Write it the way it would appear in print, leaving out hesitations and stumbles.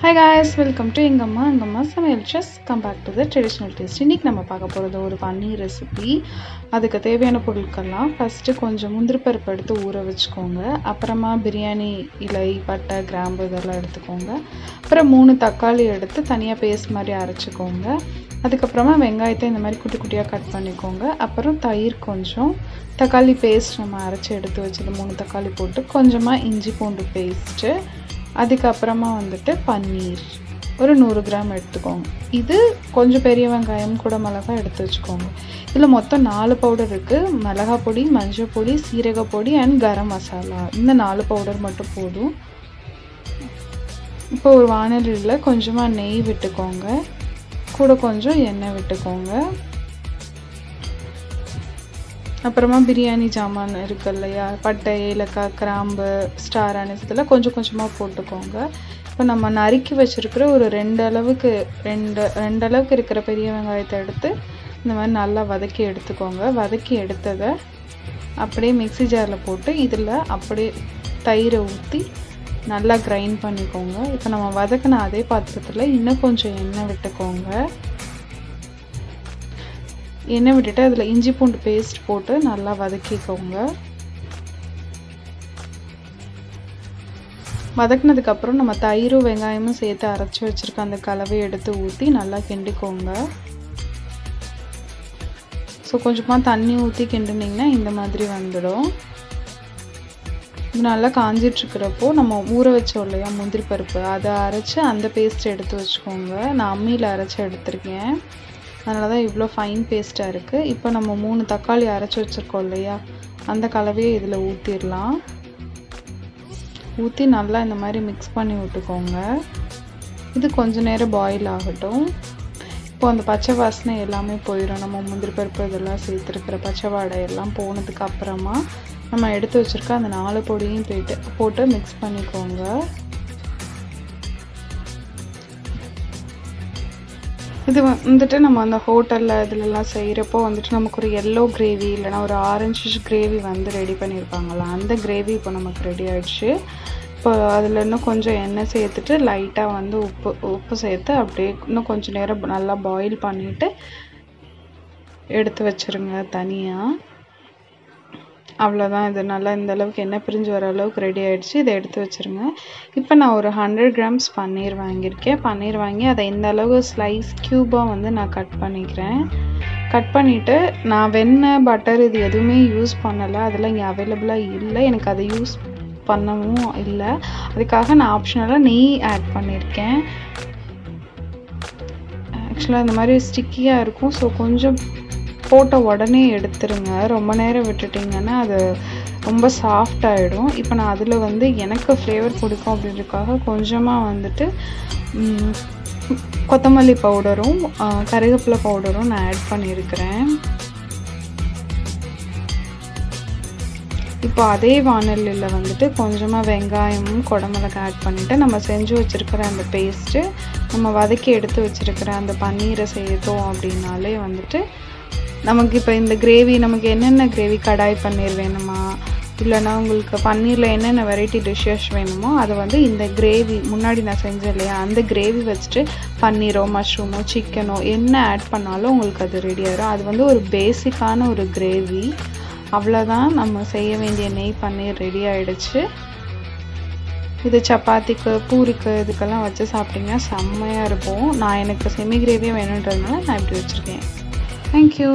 Hi guys, welcome to Yengamma. Angamma Samayal. Just come back to the traditional taste. இன்னைக்கு நம்ம பார்க்க போறது ஒரு பன்னீர் ரெசிபி. அதுக்கு தேவையான பொருட்கள்லாம் ஃபர்ஸ்ட் கொஞ்சம் முந்திரி பருப்பு எடுத்து ஊற வச்சுக்கோங்க. அப்புறமா பிரியாணி இலை, பட்டை, கிராம்பு இதெல்லாம் எடுத்துக்கோங்க. அப்புறம் 3 தக்காளி எடுத்து தனியா பேஸ்ட் மாதிரி அரைச்சுக்கோங்க. அதுக்கப்புறமா வெங்காயத்தை இந்த மாதிரி குட்டி குட்டியாக கட் பண்ணிக்கோங்க. அப்புறம் தயிர் கொஞ்சம், தக்காளி பேஸ்ட் நம்ம அரைச்சி எடுத்து வச்சது 3 தக்காளி போட்டு கொஞ்சமாக இஞ்சி பூண்டு பேஸ்ட்டு, அதுக்கப்புறமா வந்துட்டு பன்னீர் ஒரு 100 கிராம் எடுத்துக்கோங்க. இது கொஞ்சம் பெரிய வெங்காயம் கூட மிளகாய் எடுத்து வச்சுக்கோங்க. இதில் மொத்தம் 4 பவுடர் இருக்குது. மிளகாய் பொடி, மஞ்சள் பொடி, சீரக பொடி அண்ட் கரம் மசாலா. இந்த 4 பவுடர் மட்டும் போதும். இப்போ ஒரு வானலியில் கொஞ்சமாக நெய் விட்டுக்கோங்க, கூட கொஞ்சம் எண்ணெய் விட்டுக்கோங்க. அப்புறமா பிரியாணி ஜாமான் இருக்கு இல்லையா, பட்டை, ஏலக்காய், கிராம்பு, ஸ்டார் அனிஸ் இதெல்லாம் கொஞ்சம் கொஞ்சமாக போட்டுக்கோங்க. இப்போ நம்ம நறுக்கி வச்சுருக்கிற ஒரு 2 அளவுக்கு இருக்கிற பெரிய வெங்காயத்தை எடுத்து இந்த மாதிரி நல்லா வதக்கி எடுத்துக்கோங்க. வதக்கி எடுத்ததை அப்படியே மிக்ஸி ஜாரில் போட்டு இதில் அப்படியே தயிரை ஊற்றி நல்லா கிரைண்ட் பண்ணிக்கோங்க. இப்போ நம்ம வதக்கின அதே பாத்திரத்தில் இன்னும் கொஞ்சம் எண்ணெய் விட்டுக்கோங்க. எண்ணெய் விட்டுட்டு அதில் இஞ்சி பூண்டு பேஸ்ட் போட்டு நல்லா வதக்கிக்கோங்க. வதக்கினதுக்கப்புறம் நம்ம தயிரும் வெங்காயமும் சேர்த்து அரைச்சி வச்சுருக்க அந்த கலவையை எடுத்து ஊற்றி நல்லா கிண்டிக்கோங்க. ஸோ கொஞ்சமாக தண்ணி ஊற்றி கிண்டினிங்கன்னா இந்த மாதிரி வந்துடும். இது நல்லா காஞ்சிட்ருக்கிறப்போ நம்ம ஊற வச்சோம் இல்லையா முந்திரி பருப்பு, அதை அரைச்சி அந்த பேஸ்ட் எடுத்து வச்சுக்கோங்க. நான் அம்மியில் அரைச்சி எடுத்திருக்கேன், அதனால தான் இவ்வளோ ஃபைன் பேஸ்ட்டாக இருக்குது. இப்போ நம்ம 3 தக்காளி அரைச்சி வச்சுருக்கோம் இல்லையா, அந்த கலவையை இதில் ஊற்றிடலாம். ஊற்றி நல்லா இந்த மாதிரி மிக்ஸ் பண்ணி விட்டுக்கோங்க. இது கொஞ்சம் நேரம் பாயில் ஆகட்டும். இப்போ அந்த பச்சை வாசனை எல்லாமே போயிடும். நம்ம முந்திரி பருப்பு இதெல்லாம் சேர்த்துருக்கிற பச்சை வாடை எல்லாம் போனதுக்கு அப்புறமா நம்ம எடுத்து வச்சுருக்க அந்த 4 பொடியும் போட்டு மிக்ஸ் பண்ணிக்கோங்க. இது வந்துட்டு நம்ம அந்த ஹோட்டலில் இதிலெல்லாம் செய்கிறப்போ வந்துட்டு நமக்கு ஒரு எல்லோ கிரேவி இல்லைனா ஒரு ஆரஞ்சு கிரேவி வந்து ரெடி பண்ணியிருப்பாங்களா, அந்த கிரேவி இப்போ நமக்கு ரெடி ஆகிடுச்சு. இப்போ அதில் இன்னும் கொஞ்சம் எண்ணெய் சேர்த்துட்டு லைட்டாக வந்து உப்பு சேர்த்து அப்படியே இன்னும் கொஞ்சம் நேரம் நல்லா பாயில் பண்ணிவிட்டு எடுத்து வச்சுருங்க தனியாக. அவ்வளோதான், இது நல்லா இந்த அளவுக்கு எண்ணெய் பிரிஞ்சு வர அளவுக்கு ரெடி ஆகிடுச்சு. இதை எடுத்து வச்சுருங்க. இப்போ நான் ஒரு 100 கிராம்ஸ் பன்னீர் வாங்கியிருக்கேன். பன்னீர் வாங்கி அதை இந்த அளவு ஸ்லைஸ் க்யூபாக வந்து நான் கட் பண்ணிக்கிறேன். கட் பண்ணிவிட்டு நான் வெண்ணெய், பட்டர் இது எதுவுமே யூஸ் பண்ணலை, அதெல்லாம் இங்கே அவைலபிளாக இல்லை, எனக்கு அதை யூஸ் பண்ணவும் இல்லை. அதுக்காக நான் ஆப்ஷனலாக நெய் ஆட் பண்ணியிருக்கேன். ஆக்சுவலாக இந்த மாதிரி ஸ்டிக்கியாக இருக்கும். ஸோ கொஞ்சம் போட்ட உடனே எடுத்துருங்க. ரொம்ப நேரம் விட்டுட்டிங்கன்னா அது ரொம்ப சாஃப்ட் ஆகிடும். இப்போ நான் அதில் வந்து எனக்கு ஃப்ளேவர் பிடிக்கும் அப்படின்றதுக்காக கொஞ்சமாக வந்துட்டு கொத்தமல்லி பவுடரும் கருவேப்பிலை பவுடரும் நான் ஆட் பண்ணியிருக்கிறேன். இப்போ அதே வானலியில் வந்துட்டு கொஞ்சமாக வெங்காயமும் குடமிளகாய் ஆட் பண்ணிவிட்டு நம்ம செஞ்சு வச்சுருக்கிற அந்த பேஸ்ட்டு, நம்ம வதக்கி எடுத்து வச்சுருக்கிற அந்த பன்னீரை சேர்த்தோம் அப்படின்னாலே வந்துட்டு நமக்கு இப்போ இந்த கிரேவி, நமக்கு என்னென்ன கிரேவி, கடாய் பன்னீர் வேணுமா இல்லைனா உங்களுக்கு பன்னீரில் என்னென்ன வெரைட்டி டிஷ்ஷஸ் வேணுமோ அதை வந்து இந்த கிரேவி முன்னாடி நான் செஞ்சேன் இல்லையா, அந்த கிரேவி வச்சுட்டு பன்னீரோ மஷ்ரூமோ சிக்கனோ என்ன ஆட் பண்ணாலும் உங்களுக்கு அது ரெடி ஆகிடும். அது வந்து ஒரு பேசிக்கான ஒரு கிரேவி. அவ்வளோதான், நம்ம செய்ய வேண்டிய நெய் பன்னீர் ரெடி ஆகிடுச்சு. இது சப்பாத்திக்கு, பூரிக்கு இதுக்கெல்லாம் வச்சு சாப்பிட்டிங்கன்னா செம்மையாக இருக்கும். நான் எனக்கு செமி கிரேவியாக வேணுன்றதுனால நான் இப்படி வச்சுருக்கேன். Thank you.